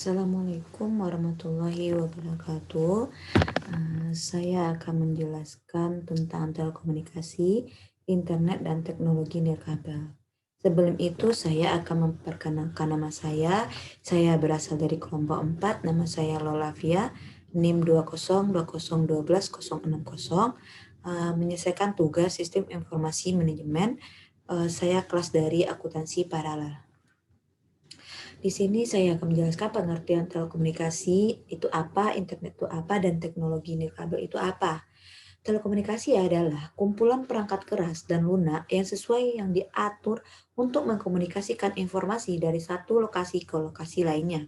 Assalamualaikum warahmatullahi wabarakatuh. Saya akan menjelaskan tentang telekomunikasi, internet, dan teknologi nirkabel. Sebelum itu, saya akan memperkenalkan nama saya. Saya berasal dari kelompok 4, nama saya Lolavia, NIM 202012060, menyelesaikan tugas Sistem Informasi Manajemen. Saya kelas dari akuntansi paralel. Di sini saya akan menjelaskan pengertian telekomunikasi itu apa, internet itu apa, dan teknologi nirkabel itu apa. Telekomunikasi adalah kumpulan perangkat keras dan lunak yang sesuai yang diatur untuk mengkomunikasikan informasi dari satu lokasi ke lokasi lainnya.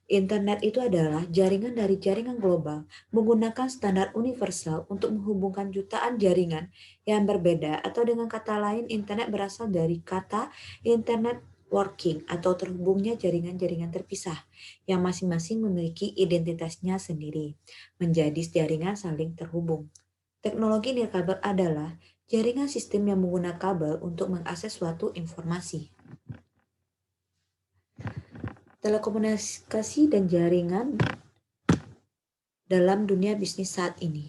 Internet itu adalah jaringan dari jaringan global menggunakan standar universal untuk menghubungkan jutaan jaringan yang berbeda, atau dengan kata lain internet berasal dari kata internet working atau terhubungnya jaringan-jaringan terpisah yang masing-masing memiliki identitasnya sendiri menjadi jaringan saling terhubung. Teknologi nirkabel adalah jaringan sistem yang menggunakan kabel untuk mengakses suatu informasi. Telekomunikasi dan jaringan dalam dunia bisnis saat ini.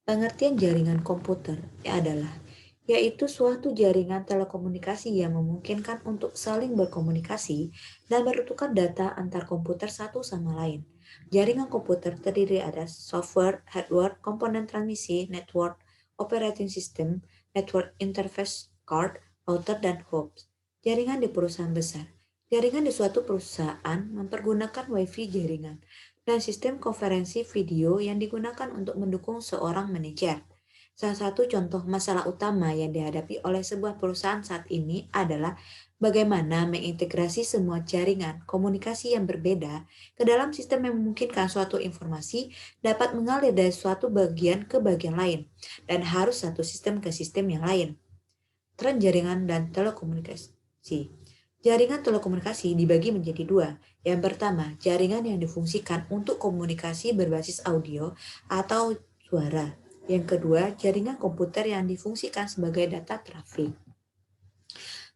Pengertian jaringan komputer adalah yaitu suatu jaringan telekomunikasi yang memungkinkan untuk saling berkomunikasi dan bertukar data antar komputer satu sama lain. Jaringan komputer terdiri atas software, hardware, komponen transmisi, network, operating system, network interface card, router, dan host. Jaringan di perusahaan besar. Jaringan di suatu perusahaan mempergunakan WiFi jaringan dan sistem konferensi video yang digunakan untuk mendukung seorang manajer. Salah satu contoh masalah utama yang dihadapi oleh sebuah perusahaan saat ini adalah bagaimana mengintegrasi semua jaringan komunikasi yang berbeda ke dalam sistem yang memungkinkan suatu informasi dapat mengalir dari suatu bagian ke bagian lain dan harus satu sistem ke sistem yang lain. Tren jaringan dan telekomunikasi. Jaringan telekomunikasi dibagi menjadi dua. Yang pertama, jaringan yang difungsikan untuk komunikasi berbasis audio atau suara. Yang kedua, jaringan komputer yang difungsikan sebagai data traffic.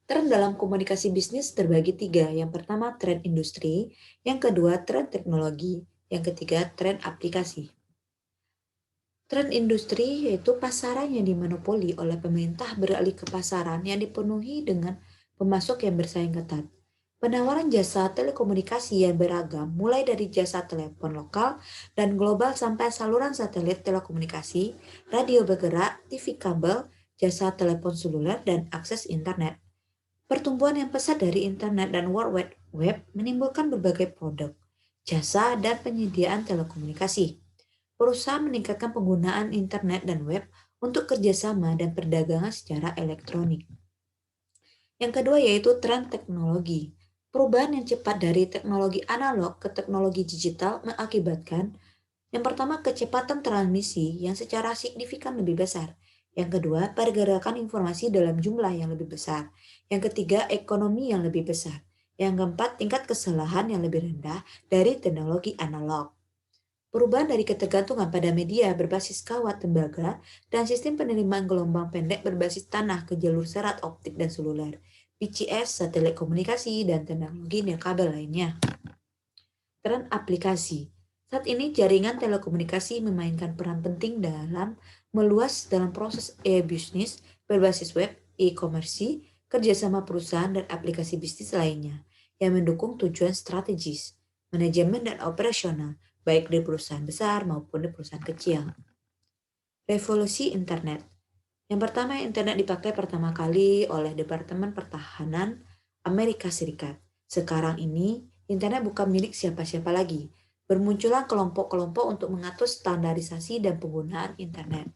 Tren dalam komunikasi bisnis terbagi tiga. Yang pertama, tren industri. Yang kedua, tren teknologi. Yang ketiga, tren aplikasi. Tren industri yaitu pasaran yang dimonopoli oleh pemerintah beralih ke pasaran yang dipenuhi dengan pemasok yang bersaing ketat. Penawaran jasa telekomunikasi yang beragam, mulai dari jasa telepon lokal dan global sampai saluran satelit telekomunikasi, radio bergerak, TV kabel, jasa telepon seluler, dan akses internet. Pertumbuhan yang pesat dari internet dan World Wide Web menimbulkan berbagai produk, jasa, dan penyediaan telekomunikasi. Perusahaan meningkatkan penggunaan internet dan web untuk kerjasama dan perdagangan secara elektronik. Yang kedua yaitu tren teknologi. Perubahan yang cepat dari teknologi analog ke teknologi digital mengakibatkan yang pertama kecepatan transmisi yang secara signifikan lebih besar. Yang kedua, pergerakan informasi dalam jumlah yang lebih besar. Yang ketiga, ekonomi yang lebih besar. Yang keempat, tingkat kesalahan yang lebih rendah dari teknologi analog. Perubahan dari ketergantungan pada media berbasis kawat tembaga dan sistem penerimaan gelombang pendek berbasis tanah ke jalur serat optik dan seluler, PCS, satelit komunikasi, dan teknologi nirkabel lainnya. Tren aplikasi. Saat ini jaringan telekomunikasi memainkan peran penting dalam meluas dalam proses e-bisnis berbasis web, e-komersi, kerjasama perusahaan, dan aplikasi bisnis lainnya yang mendukung tujuan strategis, manajemen, dan operasional, baik di perusahaan besar maupun di perusahaan kecil. Revolusi internet. Yang pertama, internet dipakai pertama kali oleh Departemen Pertahanan Amerika Serikat. Sekarang ini, internet bukan milik siapa-siapa lagi. Bermunculan kelompok-kelompok untuk mengatur standarisasi dan penggunaan internet.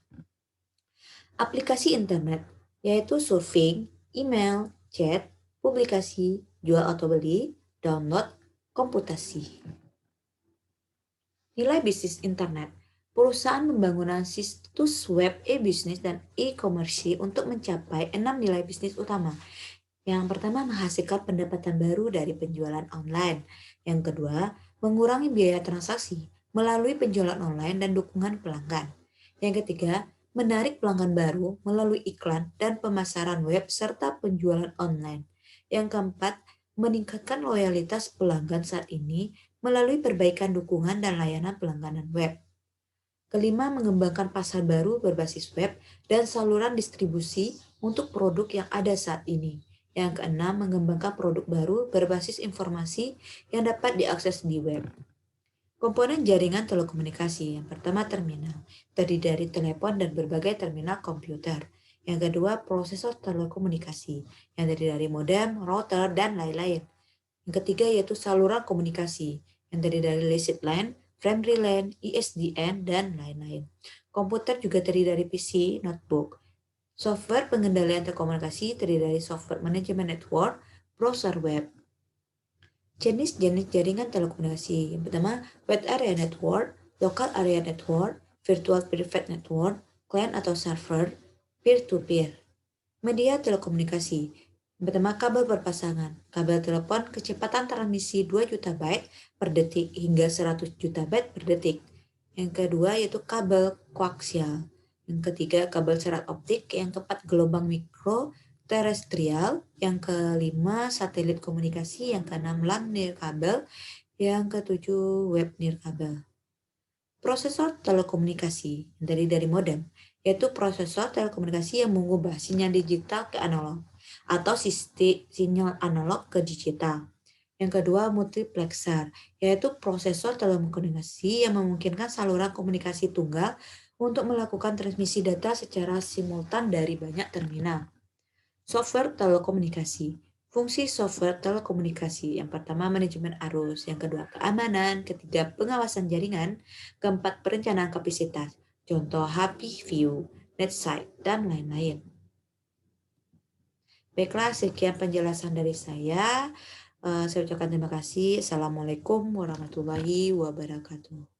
Aplikasi internet, yaitu surfing, email, chat, publikasi, jual atau beli, download, komputasi. Nilai bisnis internet. Perusahaan pembangunan situs web e-bisnis dan e-komersi untuk mencapai 6 nilai bisnis utama. Yang pertama, menghasilkan pendapatan baru dari penjualan online. Yang kedua, mengurangi biaya transaksi melalui penjualan online dan dukungan pelanggan. Yang ketiga, menarik pelanggan baru melalui iklan dan pemasaran web serta penjualan online. Yang keempat, meningkatkan loyalitas pelanggan saat ini melalui perbaikan dukungan dan layanan pelangganan web. Kelima, mengembangkan pasar baru berbasis web dan saluran distribusi untuk produk yang ada saat ini. Yang keenam, mengembangkan produk baru berbasis informasi yang dapat diakses di web. Komponen jaringan telekomunikasi. Yang pertama, terminal. Terdiri dari telepon dan berbagai terminal komputer. Yang kedua, prosesor telekomunikasi. Yang terdiri dari modem, router, dan lain-lain. Yang ketiga yaitu saluran komunikasi yang terdiri dari Lucid LAN, Primary LAN, ISDN, dan lain-lain. Komputer juga terdiri dari PC, notebook. Software pengendalian telekomunikasi terdiri dari software manajemen network, browser web. Jenis-jenis jaringan telekomunikasi. Yang pertama, wide area network, local area network, virtual private network, client atau server, peer-to-peer. Media telekomunikasi. Yang pertama, kabel berpasangan. Kabel telepon kecepatan transmisi 2 juta byte per detik hingga 100 juta byte per detik. Yang kedua yaitu kabel koaksial. Yang ketiga, kabel serat optik. Yang keempat, gelombang mikro terestrial. Yang kelima, satelit komunikasi. Yang keenam, LAN nirkabel. Yang ketujuh, web nirkabel. Prosesor telekomunikasi dari modem, yaitu prosesor telekomunikasi yang mengubah sinyal digital ke analog atau sinyal analog ke digital. Yang kedua, multiplexer, yaitu prosesor telekomunikasi yang memungkinkan saluran komunikasi tunggal untuk melakukan transmisi data secara simultan dari banyak terminal. Software telekomunikasi. Fungsi software telekomunikasi. Yang pertama, manajemen arus. Yang kedua, keamanan. Ketiga, pengawasan jaringan. Keempat, perencanaan kapasitas. Contoh HP View, NetSite, dan lain-lain. Baiklah, sekian penjelasan dari saya. Saya ucapkan terima kasih. Assalamualaikum warahmatullahi wabarakatuh.